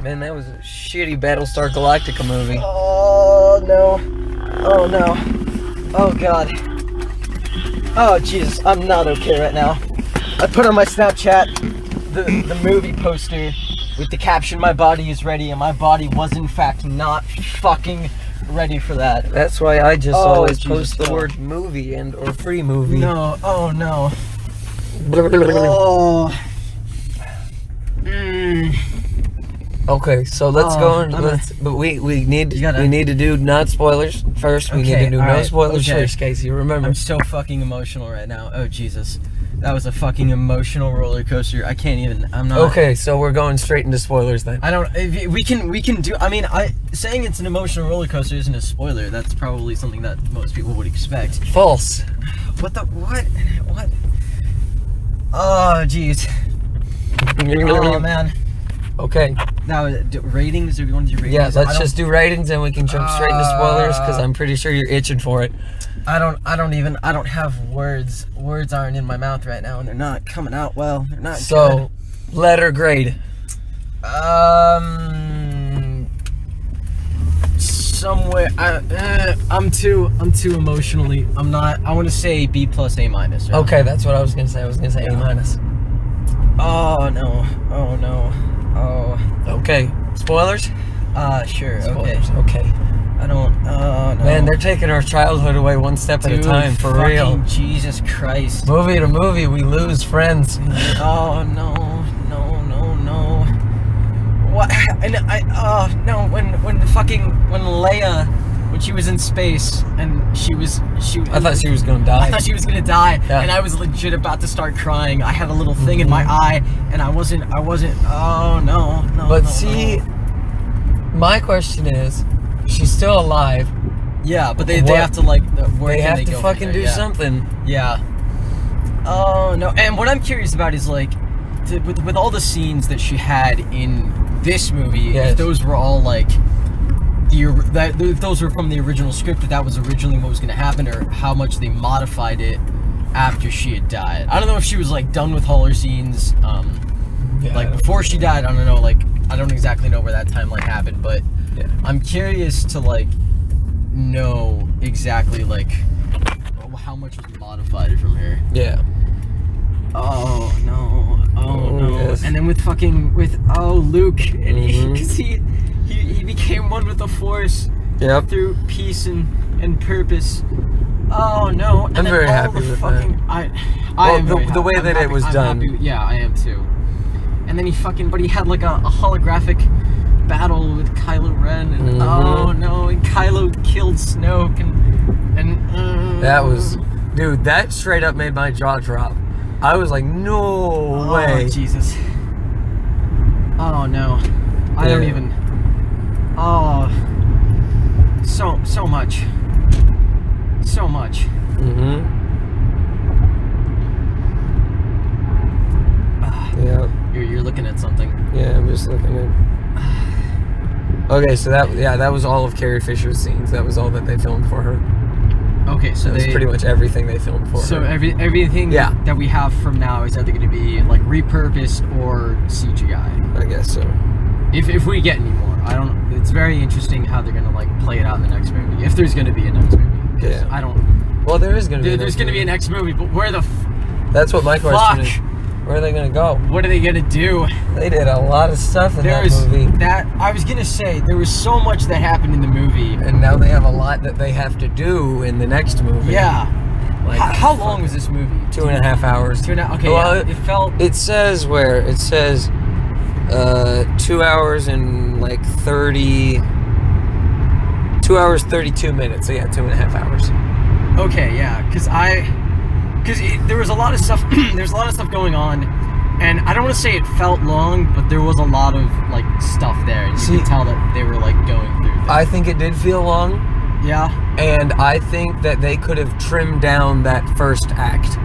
Man, that was a shitty Battlestar Galactica movie. Oh, no. Oh, no. Oh, God. Oh, Jesus. I'm not okay right now. I put on my Snapchat the movie poster with the caption, "My body is ready," and my body was, in fact, not fucking ready for that. That's why I just always Jesus, post the no. word movie and or free movie. No. Oh, no. Oh. Okay, so let's go and but we need to do not spoilers first. We need to do no spoilers first, Casey. Remember. I'm so fucking emotional right now. Oh Jesus. That was a fucking emotional roller coaster. I can't even. I'm not. Okay, so we're going straight into spoilers then. I don't. We can do. I mean, saying it's an emotional roller coaster isn't a spoiler. That's probably something that most people would expect. False. What the what? What? Oh jeez. Oh man. Okay. Now ratings. Do we want to do ratings? Yeah, let's just do ratings and we can jump straight into spoilers because I'm pretty sure you're itching for it. I don't have words. Words aren't in my mouth right now, and they're not coming out well. They're not. So, good. letter grade. Somewhere. I'm too emotionally. I'm not. I want to say B plus A minus. Right? Okay, that's what I was gonna say. I was gonna say A minus. Oh no. Oh no. Oh. Okay. Spoilers. Sure. Spoilers. Okay. I don't. No. Man, they're taking our childhood away one step at a time, for real. Jesus Christ. Movie to movie, we lose friends. Oh no, no, no, no. What? And no. When Leia, when she was in space and she was. I thought she was gonna die. I thought she was gonna die, yeah. And I was legit about to start crying. I had a little thing in my eye, and I wasn't. Oh no, no. But no, see, no. My question is. She's still alive. Yeah, but they have to like. They have to fucking do something. Yeah. Oh no! And what I'm curious about is like, with all the scenes that she had in this movie, if those were all like, if those were from the original script, if that was originally what was going to happen, or how much they modified it after she had died. I don't know if she was like done with all her scenes, like before she died. I don't know. Like I don't exactly know where that timeline happened, but. Yeah. I'm curious to like know exactly like how much was modified from her. Yeah. Oh no. Oh no. Yes. And then with Luke, and he became one with the Force. Yep. Through peace and purpose. Oh no. And I'm very happy with that. I am very happy. The way that it was done. Yeah, I am too. And then he had like a holographic battle with Kylo Ren, and oh no, and Kylo killed Snoke, and that was, dude, that straight up made my jaw drop. I was like, no way. Jesus. Oh no, I don't even. Oh, so much, so much. Yeah. You're looking at something. Yeah, I'm just looking at. Okay, so that was all of Carrie Fisher's scenes. That was all that they filmed for her. Okay, so that was pretty much everything they filmed for her. So everything that we have from now is either going to be like repurposed or CGI. I guess so. If we get any more, I don't. It's very interesting how they're going to like play it out in the next movie. If there's going to be a next movie. Yeah. I don't. Well, there is going to be. There's going to be a next movie, but where the? That's what my question is. Where are they gonna go? What are they gonna do? They did a lot of stuff in that movie. I was gonna say, there was so much that happened in the movie. And now they have a lot that they have to do in the next movie. Yeah. Like, how long was this movie? 2.5 hours. 2.5, okay, well, it felt... It says 2 hours and like 2 hours, 32 minutes. So yeah, 2.5 hours. Okay, yeah, because there was a lot of stuff. There's a lot of stuff going on, and I don't want to say it felt long, but there was a lot of like stuff there. You could tell that they were like going through things. I think it did feel long. Yeah. And I think that they could have trimmed down that first act.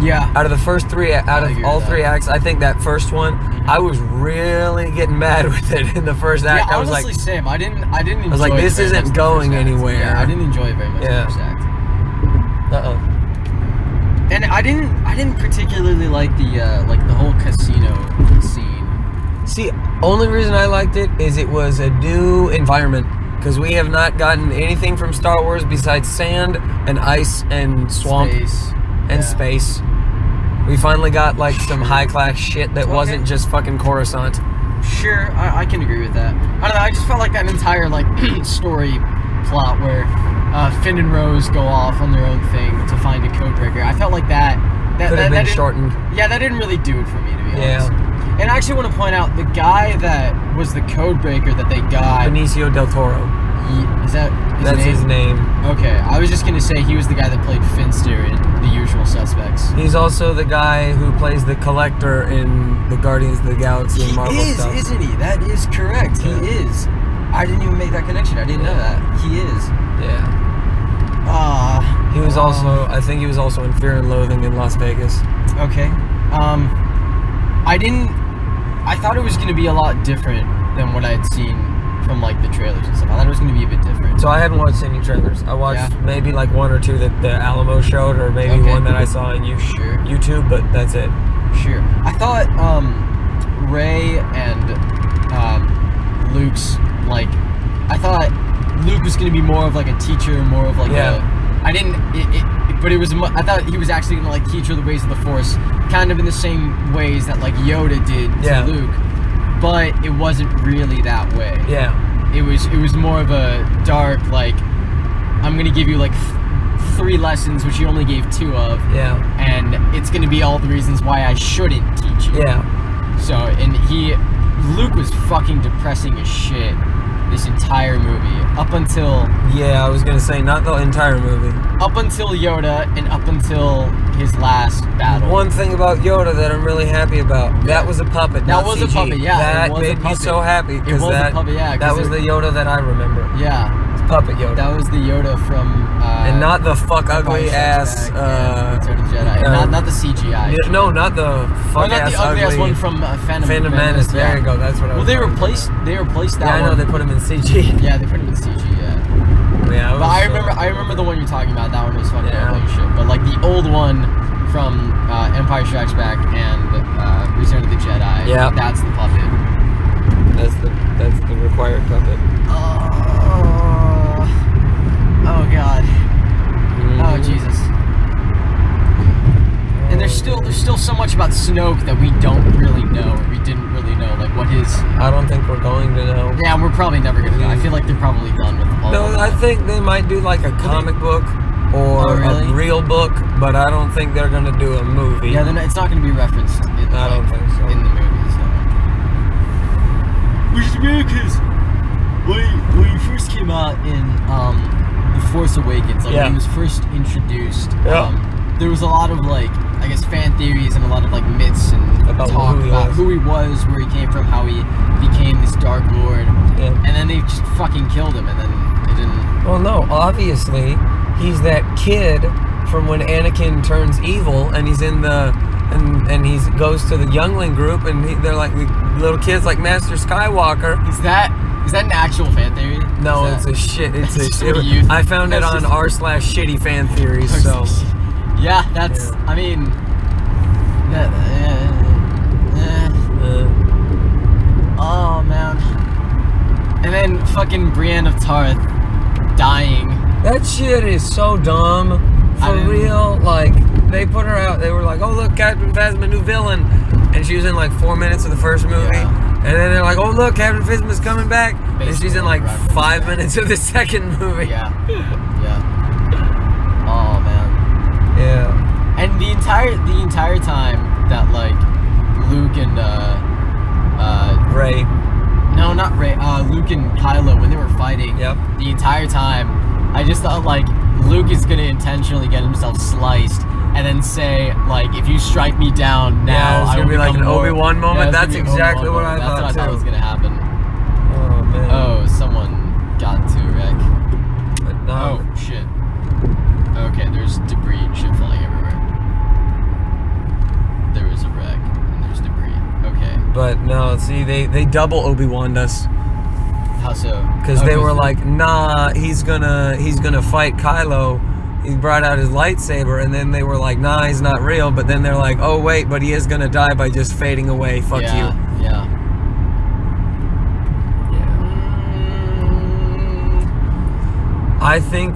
Yeah. Out of the first three, all three acts, I think that first one, I was really getting mad with it in the first act. Yeah, I was honestly, like, Sam, I didn't enjoy it. I was like, this isn't going anywhere. Yeah, I didn't enjoy it very much in the first act. And I didn't particularly like the whole casino scene. See, only reason I liked it is it was a new environment. Because we have not gotten anything from Star Wars besides sand and ice and swamp and space. We finally got like some high-class shit that wasn't just fucking Coruscant. Sure, I can agree with that. I don't know, I just felt like that entire like story plot where Finn and Rose go off on their own thing to find a codebreaker. I felt like that could have been shortened. Yeah, that didn't really do it for me, to be honest. Yeah. And I actually want to point out the guy that was the codebreaker that they got. Benicio del Toro. That's his name. Okay, I was just gonna say he was the guy that played Finster in The Usual Suspects. He's also the guy who plays the Collector in the Guardians of the Galaxy and Marvel stuff. He is, isn't he? That is correct. He is. I didn't even make that connection. I didn't know that. He is. Yeah. He was also. I think he was also in Fear and Loathing in Las Vegas. Okay. I thought it was gonna be a lot different than what I had seen from like the trailers and stuff. I thought it was going to be a bit different. So I haven't watched any trailers. I watched maybe like one or two that the Alamo showed, or maybe one that I saw on YouTube, but that's it. Sure. I thought Rey and Luke's like, I thought Luke was going to be more of like a teacher, more of like I thought he was actually going to like teach her the ways of the Force, kind of in the same ways that like Yoda did to Luke. But it wasn't really that way. Yeah. It was more of a dark, like, I'm going to give you, like, 3 lessons, which he only gave 2 of. Yeah. And it's going to be all the reasons why I shouldn't teach you. Yeah. So, and Luke was fucking depressing as shit this entire movie. Up until... Yeah, I was going to say, not the entire movie. Up until Yoda and up until his last battle. One thing about Yoda that I'm really happy about, that was a puppet, That was CG. a puppet, yeah. That made me so happy. It was a puppet, yeah. That was the Yoda that I remember. Yeah. It's puppet Yoda. That was the Yoda from... and not the fuck ugly ass... Return of the Jedi. Not the CGI. No, not the fuck ass not the ugly ass one from Phantom Menace. There you go, that's what I was They replaced that one. Yeah, I know, they put him in CG. Yeah, they put him in CG, yeah. Yeah, but I remember the one you're talking about. That one was fucking ugly shit. But like the old one from Empire Strikes Back and Return of the Jedi. Yeah, that's the puppet. That's the required puppet. Oh god. Oh Jesus. And there's still so much about Snoke that we don't really know, or we didn't really know, like what his... I don't think we're going to know. Yeah, we're probably never going to know. I feel like they're probably done with all of that. I think they might do like a comic book or a real book, but I don't think they're going to do a movie. Yeah, it's not going to be referenced in, I don't think so. In the movie, so... Which is weird, because when he first came out in The Force Awakens, like when he was first introduced, there was a lot of like, I guess, fan theories and a lot of like myths and about talk about who he was, where he came from, how he became this Dark Lord, and then they just fucking killed him, and then they didn't... Well, no, obviously, he's that kid from when Anakin turns evil, and he's in the... And he goes to the youngling group, and they're like little kids like Master Skywalker. Is that an actual fan theory? No, it's a shit. I found it on r/shitty fan theories. So yeah, that's. I mean, oh man. And then fucking Brienne of Tarth dying. That shit is so dumb. For real, like, they put her out, they were like, oh look, Captain Phasma, new villain. And she was in like 4 minutes of the first movie. And then they're like, oh look, Captain Phasma's coming back. Basically, and she's in like 5 minutes of the second movie. Yeah. Oh man. Yeah. And the entire time that like Luke and Rey. No, not Rey. Luke and Kylo, when they were fighting, the entire time, I just thought like Luke is gonna intentionally get himself sliced and then say like, if you strike me down now, it's gonna be like an Obi-Wan moment. Yeah, that's exactly what I thought. That's what I thought was gonna happen. Oh man. Oh, someone got into a wreck. But no. Oh shit. Okay, there's debris and shit falling everywhere. There is a wreck and there's debris. Okay. But no, see, they double Obi-Wan'd us. How so? Because they were like, nah, he's gonna fight Kylo. He brought out his lightsaber, and then they were like, nah, he's not real. But then they're like, oh wait, but he is gonna die by just fading away. Fuck you. Yeah. I think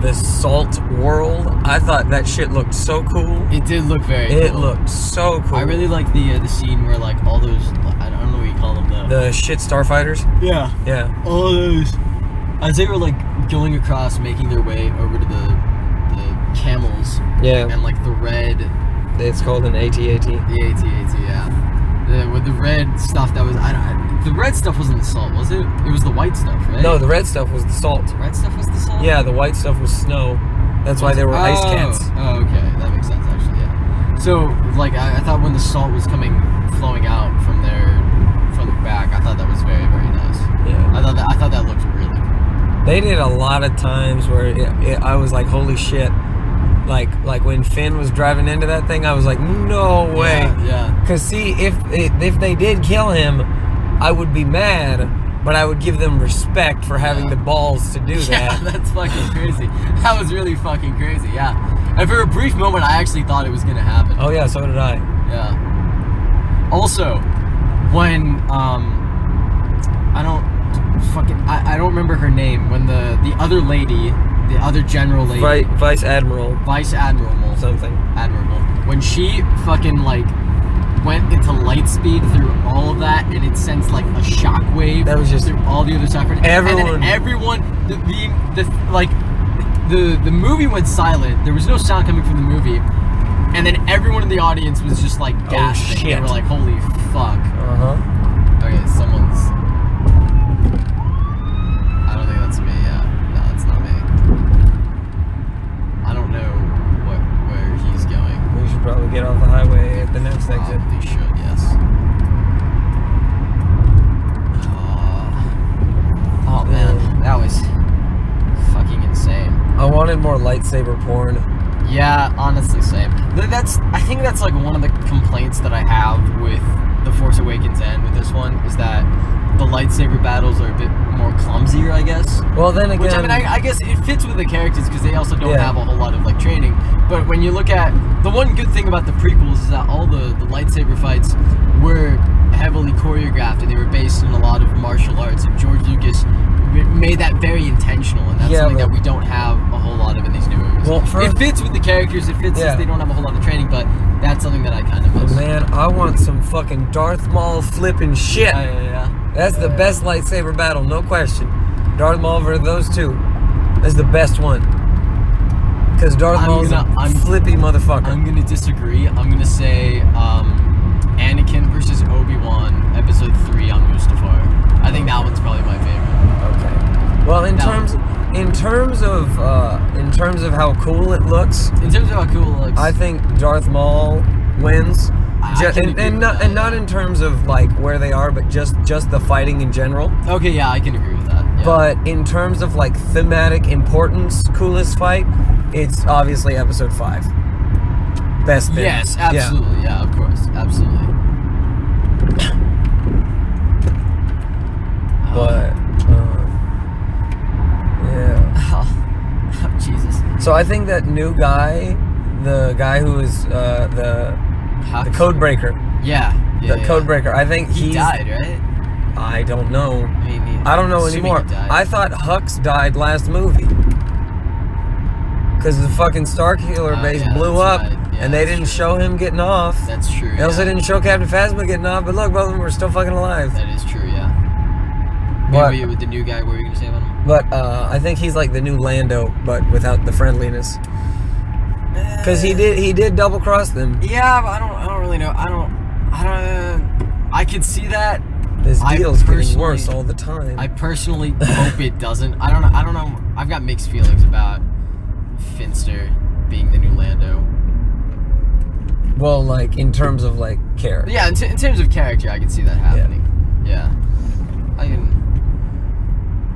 the salt world, I thought that shit looked so cool. It did look very cool. It cool. looked so cool. I really like the scene where like all those, I don't know what you call them though. The shit starfighters? Yeah. Yeah. All those, as they were like going across, making their way over to the camels. Yeah. And like the red. It's called an AT-AT. The AT-AT, yeah. With the red stuff that was, the red stuff wasn't the salt, was it? It was the white stuff, right? No, the red stuff was the salt. The red stuff was the salt? Yeah, the white stuff was snow. That's why there were ice cats. Oh, okay. That makes sense, actually, yeah. So, like, I thought when the salt was flowing out from their back, I thought that was very, very nice. Yeah. I thought that looked really cool. They did a lot of times where I was like, holy shit. Like when Finn was driving into that thing, I was like, no way. Yeah. Because see, if they did kill him, I would be mad, but I would give them respect for having the balls to do that. Yeah, that's fucking crazy. That was really fucking crazy, yeah. And for a brief moment, I actually thought it was going to happen. Oh, yeah, so did I. Yeah. Also, when, I don't remember her name, when the other lady, the other general lady, Vice Admiral, something, Admiral, when she fucking like went into light speed through all of that, and it sends like a shockwave that was just through all the other stuff. Everyone, the movie went silent. There was no sound coming from the movie, and then everyone in the audience was just like gasping. Oh, shit. They were like, "Holy fuck!" Okay, someone's. I don't think that's me. Yeah, no, that's not me. I don't know where he's going. We should probably get off the highway at the next exit. We should, yes. Oh man, that was fucking insane. I wanted more lightsaber porn. Yeah, honestly, same. I think that's like one of the complaints that I have with The Force Awakens and with this one, is that the lightsaber battles are a bit more clumsier, I guess. Well, then again, which I mean, I guess it fits with the characters because they also don't have a whole lot of like training. But when you look at the one good thing about the prequels is that all the lightsaber fights were heavily choreographed and they were based on a lot of martial arts. And George Lucas made that very intentional, and that's something that we don't have a whole lot of in these new movies. Well, it fits with the characters. It fits since they don't have a whole lot of training, but that's something that I kind of miss. Man, I want some fucking Darth Maul flipping shit. Yeah. That's the best lightsaber battle, no question. Darth Maul versus those two. That's the best one. Because Darth Maul's a flippy motherfucker. I'm gonna disagree. I'm gonna say Anakin versus Obi-Wan, Episode 3 on Mustafar. I think that one's probably my favorite. Okay. Well, in terms of how cool it looks. I think Darth Maul wins. And not in terms of like where they are, but just the fighting in general. Okay, yeah, I can agree with that. Yeah. But in terms of like thematic importance, coolest fight, it's obviously Episode 5. Best thing. Yes, absolutely. Yeah, of course, absolutely. But yeah. Oh, Jesus. So I think that new guy, the guy who is the code breaker. Yeah. The code breaker. I think he died, right? I don't know. I don't know anymore. I thought Hux died last movie. Because the fucking Starkiller base blew up, and they didn't show him getting off. That's true. They also didn't show Captain Phasma getting off, but look, both of them were still fucking alive. That is true, yeah. But, with the new guy, what were you going to say about him? But I think he's like the new Lando, but without the friendliness. Because he did double cross them. Yeah, but I don't really know. I could see that. This deal's getting worse all the time. I personally hope it doesn't. I don't know. I've got mixed feelings about Finster being the new Lando. Well, like in terms of like character. Yeah, in terms of character, I can see that happening. Yeah. I can.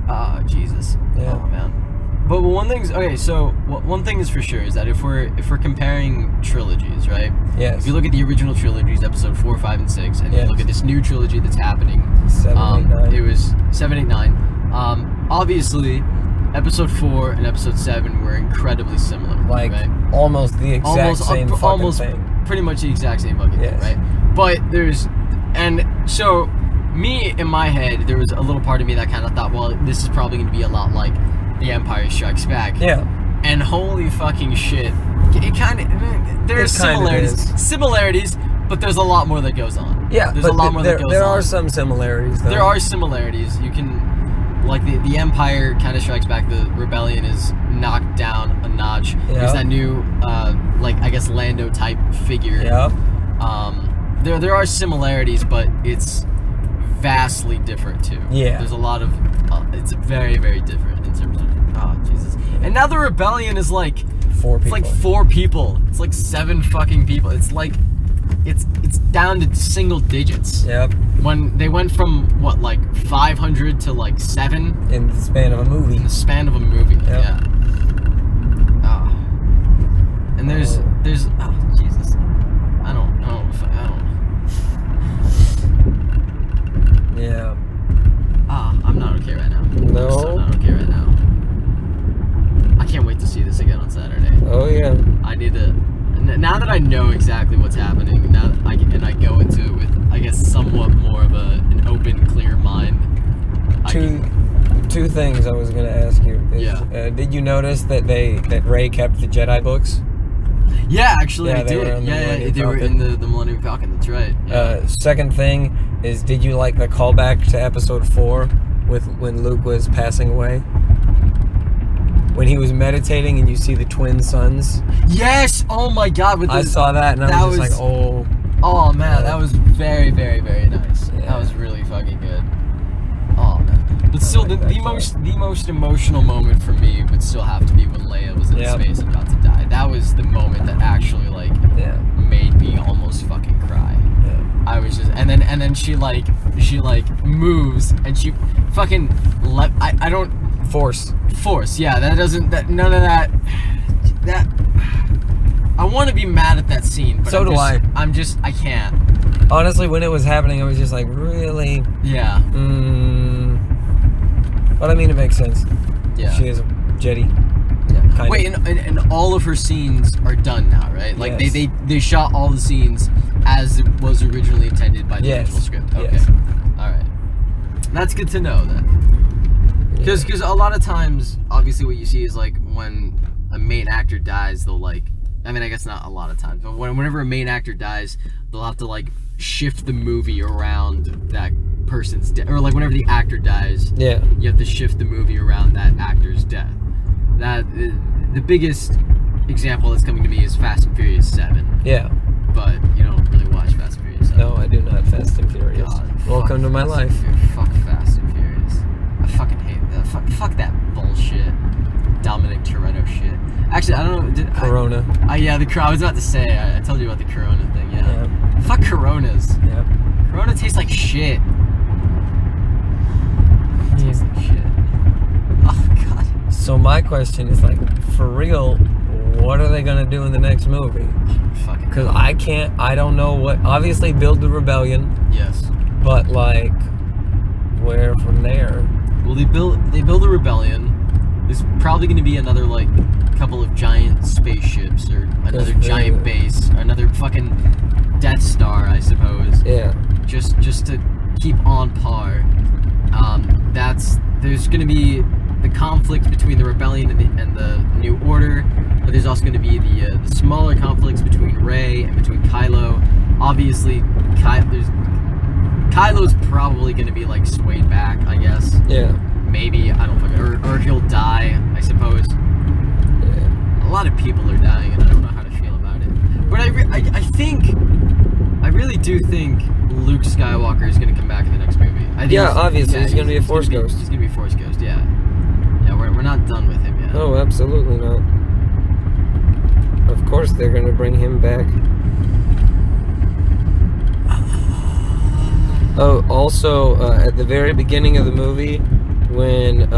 Oh, Jesus. Yeah. Oh man. But one thing's okay. So one thing is for sure is that if we're comparing trilogies, right? Yes. If you look at the original trilogies, Episode 4, 5, and 6, and you look at this new trilogy that's happening, 7, 8, 9. It was 7, 8, 9. Obviously, Episode 4 and Episode 7 were incredibly similar. Like almost the exact same fucking thing. Pretty much the exact same fucking thing, right? But so me, in my head, there was a little part of me that kind of thought, well, this is probably going to be a lot like The Empire Strikes Back. Yeah. And holy fucking shit, it kind of, there's similarities, but there's a lot more that goes on. Yeah, there's a lot more that goes on. There are some similarities, though. There are similarities. You can, like, the Empire kind of strikes back. The Rebellion is knocked down a notch. Yep. There's that new, like, I guess, Lando type figure. Yep. There are similarities, but it's vastly different too. Yeah. There's a lot of, it's very, very different in terms of, oh Jesus. And now the Rebellion is like 4 people. It's like 4 people. It's like 7 fucking people. It's like, it's down to single digits. Yep. When they went from what, like 500 to like 7 in the span of a movie. In the span of a movie. Yep. Yeah. Oh. And there's oh Jesus. I don't. Yeah. I'm not okay right now. No. I'm so not okay right now. I can't wait to see this again on Saturday. Oh yeah. I need to. Now that I know exactly what's happening, now that I go into it with, I guess, somewhat more of an open, clear mind. Two things I was gonna ask you. Did you notice that Rey kept the Jedi books? Yeah, actually, I did. They were in the Millennium Falcon. That's right. Yeah. Second thing is, did you like the callback to Episode 4 when Luke was passing away? When he was meditating and you see the twin suns? Yes! Oh my god. I saw that and I was just like, oh. Oh man, that was very, very, very nice. Yeah. That was really fucking good. Oh man. But still, the most emotional moment for me would still have to be when Leia was in space and about to die. That was the moment that actually, like, made me almost fucking cry. Yeah. I was just, and then she moves and she fucking I don't. Force, yeah, none of that, I want to be mad at that scene, but I can't. Honestly, when it was happening, I was just like, really? Yeah. But I mean, it makes sense. Yeah. She is a Jedi. Yeah. Wait, and all of her scenes are done now, right? Like, they shot all the scenes as it was originally intended by the original script. Okay. Yes. Alright. That's good to know, then. Because a lot of times, obviously what you see is, like, when a main actor dies, they'll, like, I mean, I guess not a lot of times, but whenever a main actor dies, they'll have to, like, shift the movie around that person's death. Or, like, whenever the actor dies, you have to shift the movie around that actor's death. The biggest example that's coming to me is Fast and Furious 7. Yeah. But you don't really watch Fast and Furious 7. No, I do not. Fast and Furious. God, welcome to my life. Fuck Fast and Furious. I fucking hate that. Fuck that bullshit. Dominic Toretto shit. Actually, I don't know. Corona. Yeah, I was about to say. I told you about the Corona thing. Yeah. Fuck Coronas. Yep. Corona tastes like shit. Tastes like shit. Oh god. So my question is, like, for real, what are they gonna do in the next movie? Because I don't know what. Obviously, build the rebellion. Yes. But, like, where from there? Well, they build a rebellion. There's probably going to be another, like, couple of giant spaceships, or another giant base, or another fucking Death Star, I suppose. Yeah. Just to keep on par. There's going to be the conflict between the rebellion and the New Order, but there's also going to be the smaller conflicts between Rey and between Kylo. Obviously, Kylo's probably going to be, like, swayed back, I guess. Yeah. Maybe, I don't fucking, or he'll die, I suppose. Yeah. A lot of people are dying, and I don't know how to feel about it. But I really do think Luke Skywalker is going to come back in the next movie. Obviously, he's going to be a Force Ghost. He's going to be a Force Ghost, yeah. Yeah, we're not done with him yet. No, absolutely not. Of course they're going to bring him back. Oh, also, at the very beginning of the movie, when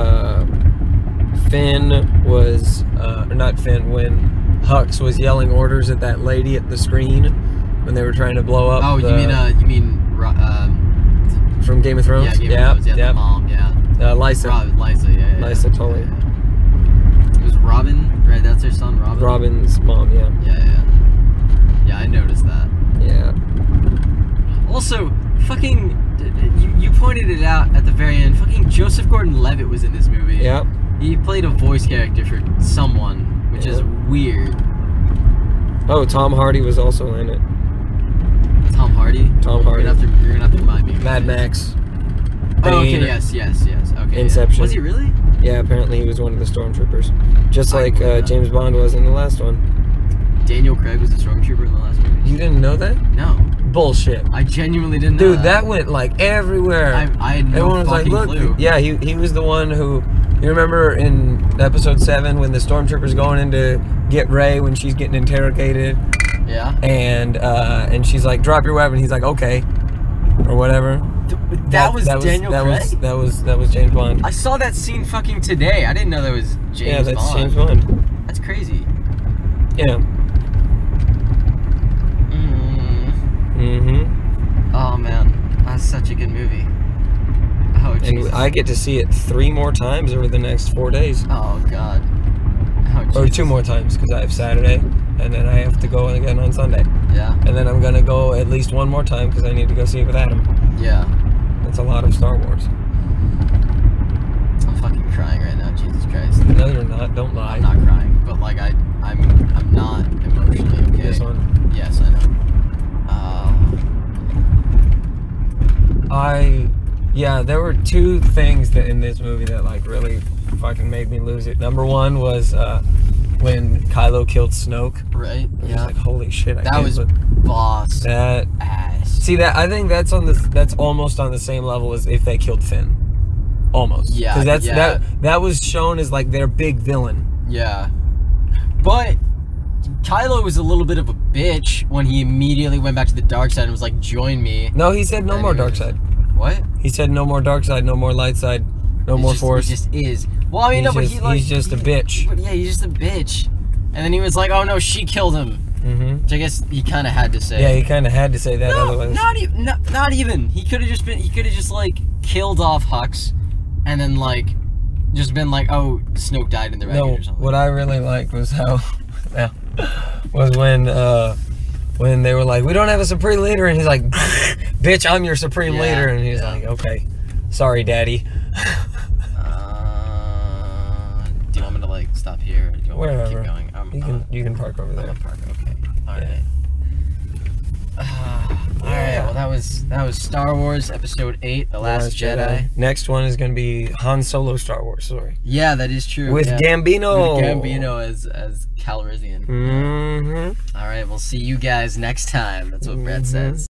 when Hux was yelling orders at that lady at the screen when they were trying to blow up. Oh, you mean from Game of Thrones? Yeah, Game of Thrones, the mom, Lysa. Lysa, yeah. Lysa Tully. Yeah. It was Robin, right? That's her son, Robin? Robin's mom, yeah. Yeah, I noticed that. Yeah. Also, fucking, you pointed it out at the very end. Fucking Joseph Gordon-Levitt was in this movie. Yep. He played a voice character for someone, which is weird. Oh, Tom Hardy was also in it. Tom Hardy? Tom Hardy. You're gonna have to remind me. Mad Max. Oh, okay, yes. Okay. Inception. Yeah. Was he really? Yeah, apparently he was one of the stormtroopers. Just like James Bond was in the last one. Daniel Craig was the stormtrooper in the last movie? You didn't know that? No. Bullshit. I genuinely didn't know Dude, that went like everywhere. I had no Everyone was fucking like, look. clue. Yeah, he was the one who... You remember in episode 7 when the stormtrooper's going in to get Rey when she's getting interrogated? Yeah. And she's like, drop your weapon. He's like, okay. Or whatever. That was Daniel Craig? That was James Bond. I saw that scene fucking today. I didn't know that was James Bond. Yeah, that's James Bond. That's crazy. Yeah. Oh man, that's such a good movie. Oh Jesus. And I get to see it 3 more times over the next 4 days. Oh God. Oh, or 2 more times because I have Saturday, and then I have to go again on Sunday. Yeah. And then I'm gonna go at least 1 more time because I need to go see it with Adam. Yeah. That's a lot of Star Wars. I'm fucking crying right now. Jesus Christ. No, you're not. Don't lie. I'm not crying, but like I'm not emotionally okay. This one. Yes, I know. Yeah, there were 2 things that in this movie that like really fucking made me lose it. Number 1 was when Kylo killed Snoke. Right. Yeah. I was like, holy shit! That was boss. That ass. See that? I think that's almost on the same level as if they killed Finn. Almost. Yeah. Because that was shown as like their big villain. Yeah. But Kylo was a little bit of a bitch when he immediately went back to the dark side and was like, join me. No, he said no more dark side. What? He said no more dark side, no more light side, no more force. He just is. Well, I mean, he's just a bitch. But yeah, he's just a bitch. And then he was like, oh no, she killed him. Which I guess he kind of had to say. Yeah, he kind of had to say that. No, otherwise, not even. He could have just like killed off Hux, and then like just been like, oh, Snoke died in the wreckage or something. What I really liked was how, was when they were like, we don't have a supreme leader, and he's like, bitch, I'm your supreme leader, and he's like, okay, sorry, daddy. Do you want me to like stop here? Or do you want me to keep going? You can park over there. I'm gonna park. Okay. All right. All right. Well, that was Star Wars Episode 8, The Last Jedi. Next one is gonna be Han Solo Star Wars story. Yeah, that is true. With Gambino. With Gambino as Calrissian. All right. We'll see you guys next time. That's what Brett says.